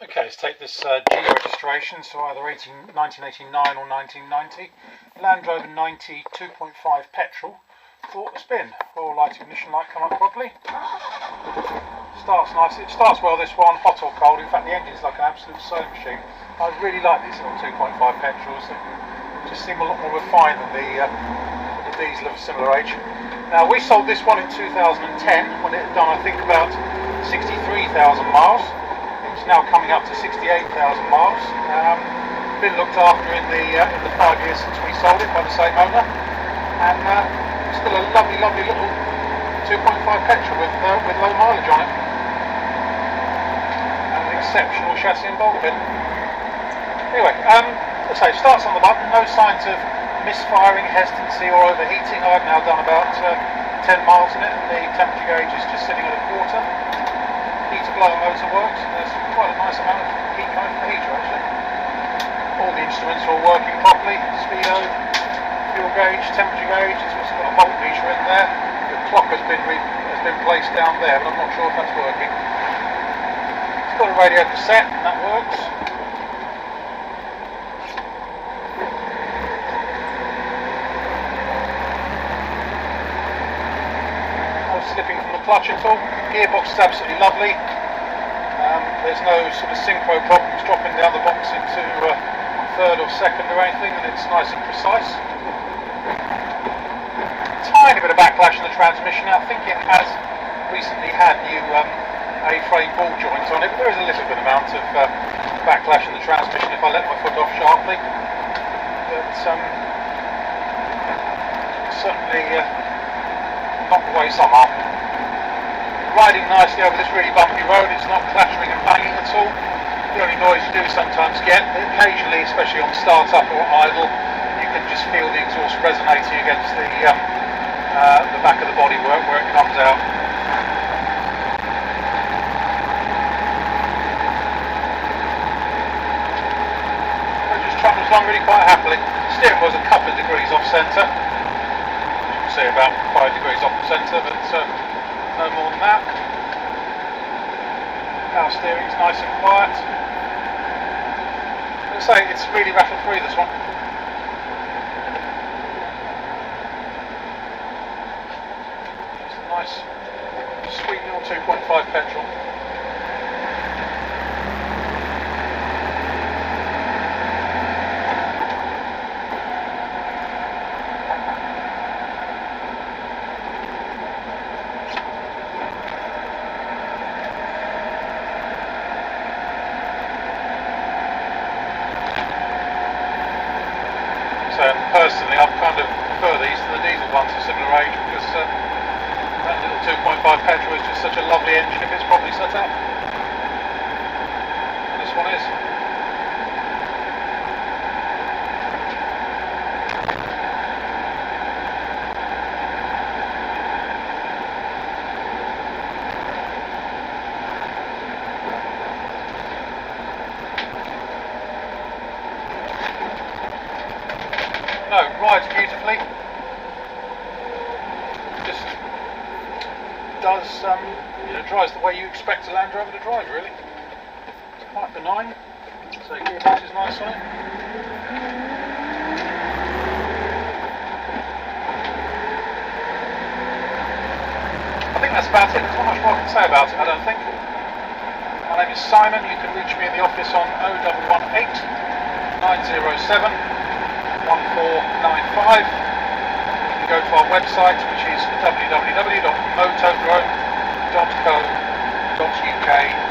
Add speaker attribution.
Speaker 1: Okay, let's take this G registration, so either 1989 or 1990. Land Rover 90 2.5 petrol. Thought the spin. Roll light ignition light come up properly. Starts nice. It starts well, this one, hot or cold. In fact, the engine's like an absolute sewing machine. I really like these little 2.5 petrols. They just seem a lot more refined than the diesel of a similar age. Now, we sold this one in 2010 when it had done, I think, about 63,000 miles. It's now coming up to 68,000 miles. Been looked after in the 5 years since we sold it by the same owner, and still a lovely little 2.5 petrol with low mileage on it, and an exceptional chassis and bulk bin. Anyway, let's say it starts on the button. No signs of misfiring, hesitancy, or overheating. I've now done about 10 miles in it, and the temperature gauge is just sitting at a quarter. Heater blower motor works, and there's quite a nice amount of heat coming from the heater actually. All the instruments are all working properly. Speedo, fuel gauge, temperature gauge. It's also got a voltmeter in there. The clock has been placed down there, but I'm not sure if that's working. It's got a radio cassette, and that works. No slipping from the clutch at all. Gearbox is absolutely lovely. There's no sort of synchro problems dropping down the box into third or second or anything, and it's nice and precise. Tiny bit of backlash in the transmission. I think it has recently had new A-frame ball joints on it, but there is a little bit amount of backlash in the transmission if I let my foot off sharply. But certainly not the way some are. Riding nicely over this really bumpy road. It's not clattering and banging at all. The only noise you do sometimes get, occasionally, especially on start-up or idle, you can just feel the exhaust resonating against the back of the bodywork where it comes out. It just travels along really quite happily. Steering wheel's a couple of degrees off centre. You can see about 5 degrees off the centre, but no more than that. Power steering's nice and quiet. As I say, it's really rattle free, this one. It's a nice, sweet little 2.5 petrol. Personally, I'd kind of prefer these to the diesel ones of similar age, because that little 2.5 petrol is just such a lovely engine if it's properly set up. And this one is. No, rides beautifully. Just does, drives the way you expect a Land Rover to drive, really. It's quite benign. So gearbox is nice on it. I think that's about it. There's not much more I can say about it, I don't think. My name is Simon. You can reach me in the office on 0118 907 1495. You can go to our website, which is www.motodrome.co.uk.